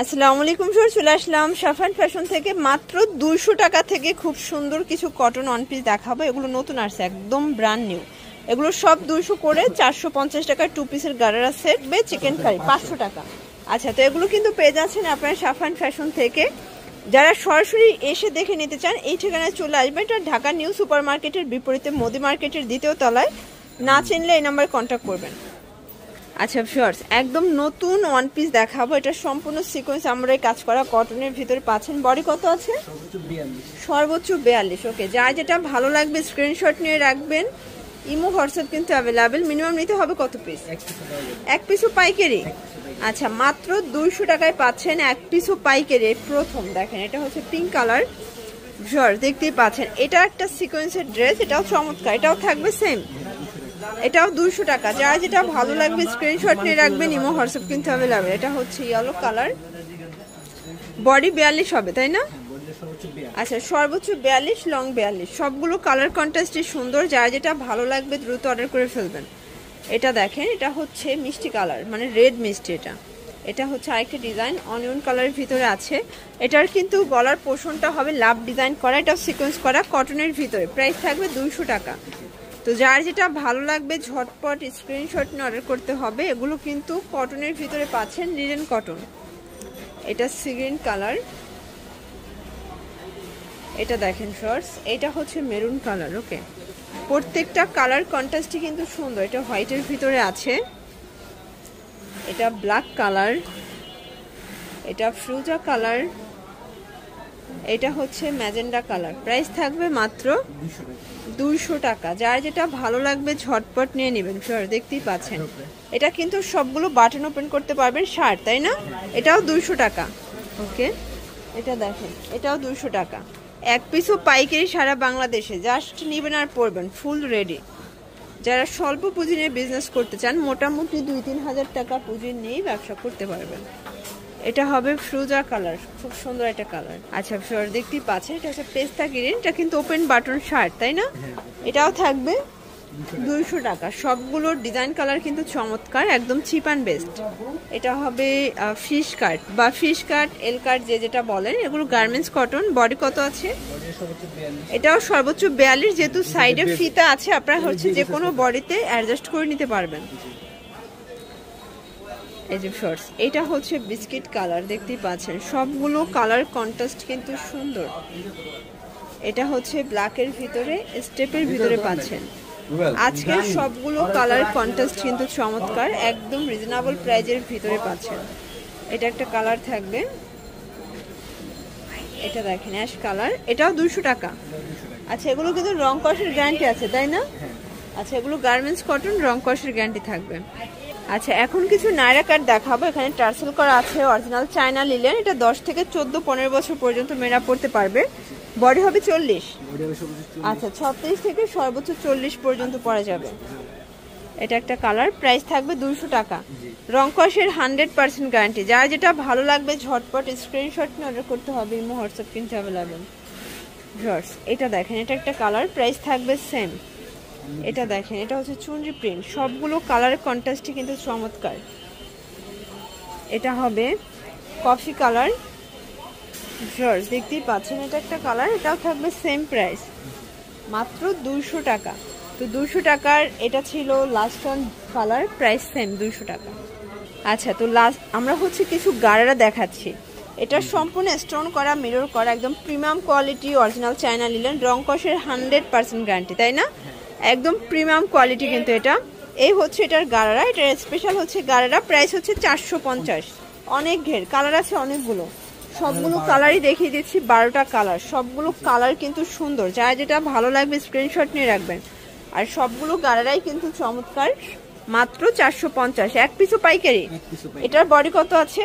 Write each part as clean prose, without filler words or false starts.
আসসালামু আলাইকুম স্যার, চলে আসলাম সাফান ফ্যাশন থেকে। মাত্র 200 টাকা থেকে খুব সুন্দর কিছু কটন ওয়ান পিস দেখাবো। এগুলো নতুন আসছে, একদম ব্র্যান্ড নিউ। এগুলো সব 200 করে, 450 টাকার 2 পিসের গারারা সেট বে চিকেন কারি 500 টাকা। আচ্ছা, তো এগুলো কিন্তু পেয়ে যাচ্ছেন আপনারা সাফান ফ্যাশন থেকে। যারা সরাসরি এসে দেখে নিতে চান এই ঠিকানায় চলে আসবেন। এটা ঢাকা নিউ সুপার মার্কেটের বিপরীতে মোদি মার্কেটের দ্বিতীয় তলায়। না চিনলে এই নাম্বারে কন্ট্যাক্ট করবেন। আচ্ছা ভিউয়ার্স, একদম নতুন ওয়ান পিস দেখাবো। এটা সম্পূর্ণ সিকোয়েন্স আমরাই কাজ করা কটনের ভিতরে পাচ্ছেন। বডি কত আছে? সর্বোচ্চ 42। ওকে, যা যেটা ভালো লাগবে স্ক্রিনশট নিয়ে রাখবেন। ইমো হোয়াটসঅ্যাপ কিন্তু অ্যাভেলেবেল। মিনিমাম নিতে হবে কত পিস? এক পিসও পাইকারি। আচ্ছা, মাত্র 200 টাকায় পাচ্ছেন এক পিসও পাইকারি। প্রথম দেখেন, এটা হচ্ছে পিঙ্ক কালার। ভিউয়ার্স দেখতেই পাচ্ছেন, এটা একটা সিকোয়েন্সের ড্রেস। এটাও চমৎকার, এটাও থাকবে সেম। এটাও 200 টাকা। যারা যেটা ভালো লাগবে স্ক্রিনশট নিয়ে রাখবেন। ইমো হোয়াটসঅ্যাপ কিন্তু অ্যাভেলেবেল। এটা হচ্ছে ইয়েলো কালার, বডি 42 হবে তাই না? আচ্ছা, সর্বোচ্চ 42, লং 42। সবগুলো কালার কন্ট্রাস্টই সুন্দর। যারা যেটা ভালো লাগবে দ্রুত অর্ডার করে ফেলবেন। এটা দেখেন, এটা হচ্ছে মিষ্টি কালার, মানে রেড মিষ্টি। এটা হচ্ছে আরেকটা ডিজাইন অনিয়ন কালারের ভিতরে আছে। এটার কিন্তু গলার পোর্শনটা হবে লাভ ডিজাইন করা। এটাও সিকোয়েন্স করা কটনের ভিতরে। প্রাইস থাকবে 200 টাকা। তো যার যেটা ভালো লাগবে ঝটপট স্ক্রিনশট নিয়ে অর্ডার করতে হবে। এগুলো কিন্তু কটনের ভিতরে পাচ্ছেন, লিনেন কটন। এটা সি গ্রিন কালার। এটা দেখেন শর্টস, এটা হচ্ছে মেরুন কালার। ওকে, প্রত্যেকটা কালার কন্ট্রাস্টই কিন্তু সুন্দর। এটা হোয়াইটের ভিতরে আছে। এটা ব্ল্যাক কালার, এটা ফ্রুজা কালার, এটা হচ্ছে ম্যাজেন্ডা কালার। প্রাইস থাকবে মাত্র 200 টাকা। যার যেটা ভালো লাগবে ঝটপট নিয়ে নেবেন। ফিওর দেখতেই পাচ্ছেন, এটা কিন্তু সবগুলো বাটন ওপেন করতে পারবেন শার্ট, তাই না? এটাও 200 টাকা। ওকে, এটা দেখেন, এটাও 200 টাকা। এক পিসও পাইকারি সারা বাংলাদেশে। জাস্ট নেবেন আর পরবেন, ফুল রেডি। যারা স্বল্প পুঁজি নিয়ে বিজনেস করতে চান, মোটামুটি 2-3 হাজার টাকা পুঁজি নিয়েই ব্যবসা করতে পারবেন। এটা হবে ফ্রুজা কালার, খুব সুন্দর একটা কালার। আচ্ছা ফিওর দেখতেই পাচ্ছেন, এটা হচ্ছে পেস্তা গ্রিন। এটা কিন্তু ওপেন বাটন শার্ট, তাই না? এটাও থাকবে 200 টাকা। সবগুলোর ডিজাইন কালার কিন্তু চমৎকার, একদম চিপ অ্যান্ড বেস্ট। এটা হবে ফিশ কাট বা ফিশ কাট, এল কাট, যে যেটা বলেন। এগুলো গার্মেন্টস কটন। বডি কত আছে? এটাও সর্বোচ্চ 42। যেহেতু সাইডে ফিতা আছে, আপনারা হচ্ছে যে কোনো বডিতে অ্যাডজাস্ট করে নিতে পারবেন। এই যে শর্টস, এটা হচ্ছে বিস্কিট কালার। দেখতেই পাচ্ছেন সবগুলো কালার কন্ট্রাস্ট কিন্তু সুন্দর। এটা হচ্ছে ব্ল্যাকের ভিতরে, স্টেপের ভিতরে পাচ্ছেন। আজকের সবগুলো কালার কন্ট্রাস্ট কিন্তু চমৎকার, একদম রিজনেবল প্রাইজের ভিতরে পাচ্ছেন। এটা একটা কালার থাকবে, এটা দেখেন অ্যাশ কালার। এটাও 200 টাকা। আচ্ছা, এগুলো কিন্তু রং কষের গ্যারান্টি আছে, তাই না? আচ্ছা, এগুলো গার্মেন্টস কটন, রং কষের গ্যারান্টি থাকবে। আচ্ছা, এখন কিছু নায়রা কাট দেখাবো। এখানে টার্সেল করা আছে, অরিজিনাল চায়না লিলেন। এটা 10 থেকে 14-15 বছর পর্যন্ত মেয়েরা পড়তে পারবে। বডি হবে 40। আচ্ছা, 36 থেকে সর্বোচ্চ 40 পর্যন্ত পরা যাবে। এটা একটা কালার। প্রাইস থাকবে 200 টাকা। রং কষের 100% গ্যারান্টি। যার যেটা ভালো লাগবে ঝটপট স্ক্রিনশট নিয়ে অর্ডার করতে হবে। ইমো হোয়াটসঅ্যাপ কিন্তু অ্যাভেলেবেল। ভিউয়ার্স এটা দেখেন, এটা একটা কালার। প্রাইস থাকবে সেম। এটা দেখেন, এটা হচ্ছে চুনরি প্রিন্ট। সবগুলো কালারের কন্ট্রাস্টই কিন্তু চমৎকার। এটা হবে কফি কালার। ভিউয়ার্স দেখতেই পাচ্ছেন, এটা একটা কালার। এটাও থাকবে সেম প্রাইস, মাত্র 200 টাকা। তো 200 টাকার এটা ছিল last one colour. Price same 200 টাকা। আচ্ছা, তো লাস্ট আমরা হচ্ছে কিছু গারারা দেখাচ্ছি। এটা সম্পূর্ণ স্টোন করা, মিরর করা, একদম premium quality, original China linen. রং কষের 100% গ্যারান্টি, তাই না? একদম প্রিমিয়াম কোয়ালিটি কিন্তু এটা। এই হচ্ছে এটার গারারা। এটার স্পেশাল হচ্ছে গারারা। প্রাইস হচ্ছে 450। অনেক ঘের কালার আছে, অনেকগুলো। সবগুলো কালারই দেখিয়ে দিচ্ছি, 12টা কালার। সবগুলো কালার কিন্তু সুন্দর। যারা যেটা ভালো লাগবে স্ক্রিনশট নিয়ে রাখবেন। আর সবগুলো গারারাই কিন্তু চমৎকার। মাত্র 450, এক পিসও পাইকারি। এটার বডি কত আছে?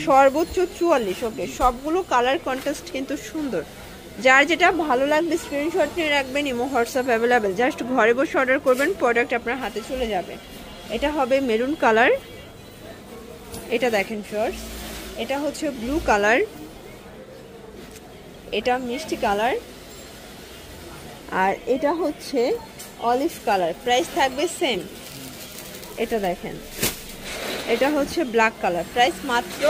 সর্বোচ্চ 44। ওকে, সবগুলো কালার কন্ট্রাস্ট কিন্তু সুন্দর। যার যেটা ভালো লাগবে স্ক্রিনশট নিয়ে রাখবেন। Imo WhatsApp available. জাস্ট ঘরে বসে অর্ডার করবেন, প্রোডাক্ট আপনার হাতে চলে যাবে। এটা হবে মেরুন কালার। এটা দেখেন শর্টস, এটা হচ্ছে ব্লু কালার। এটা মিষ্টি কালার। আর এটা হচ্ছে অলিভ কালার। প্রাইস থাকবে সেম। এটা দেখেন, এটা হচ্ছে ব্ল্যাক কালার, প্রাইস মাত্র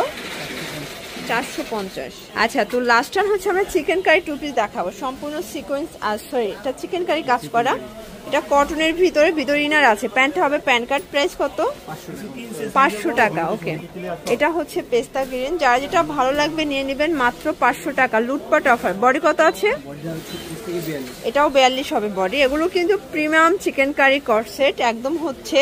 450। আচ্ছা, তো লাস্ট টাইম হচ্ছে আমরা চিকেন কারি টু পিস দেখাবো, সম্পূর্ণ সিকোয়েন্স, সরি এটা চিকেন কারি কাজ করা, এটা কটনের ভিতরে ইনার আছে, প্যান্টটা হবে প্যান্ট কাট, প্রাইস কত? 500 টাকা। ওকে, এটা হচ্ছে পেস্তা গ্রিন, যারা যেটা ভালো লাগবে নিয়ে নেবেন, মাত্র 500 টাকা, লুটপাট অফার। বডি কত আছে? এটাও 42 হবে বডি। এগুলো কিন্তু প্রিমিয়াম চিকেন কারি কর্সেট, একদম হচ্ছে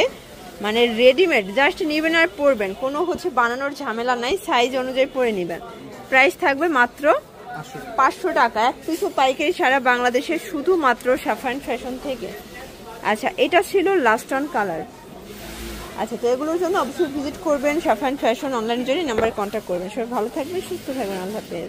মানে রেডিমেড, জাস্ট নেবেন আর পরবেন, কোনো হচ্ছে বানানোর ঝামেলা নাই, সাইজ অনুযায়ী পরে নেবেন। প্রাইস থাকবে মাত্র 500 টাকা, এক পিছু পাইকারি সারা বাংলাদেশে, শুধুমাত্র সাফায়ান ফ্যাশন থেকে। আচ্ছা, এটা ছিল লাস্ট অন কালার। আচ্ছা, তো এগুলোর জন্য অবশ্যই ভিজিট করবেন সাফায়ান ফ্যাশন অনলাইন জন্য, নাম্বারে কন্ট্যাক্ট করবেন। সবাই ভালো থাকবেন, সুস্থ থাকবেন, আল্লাহ হাফেজ।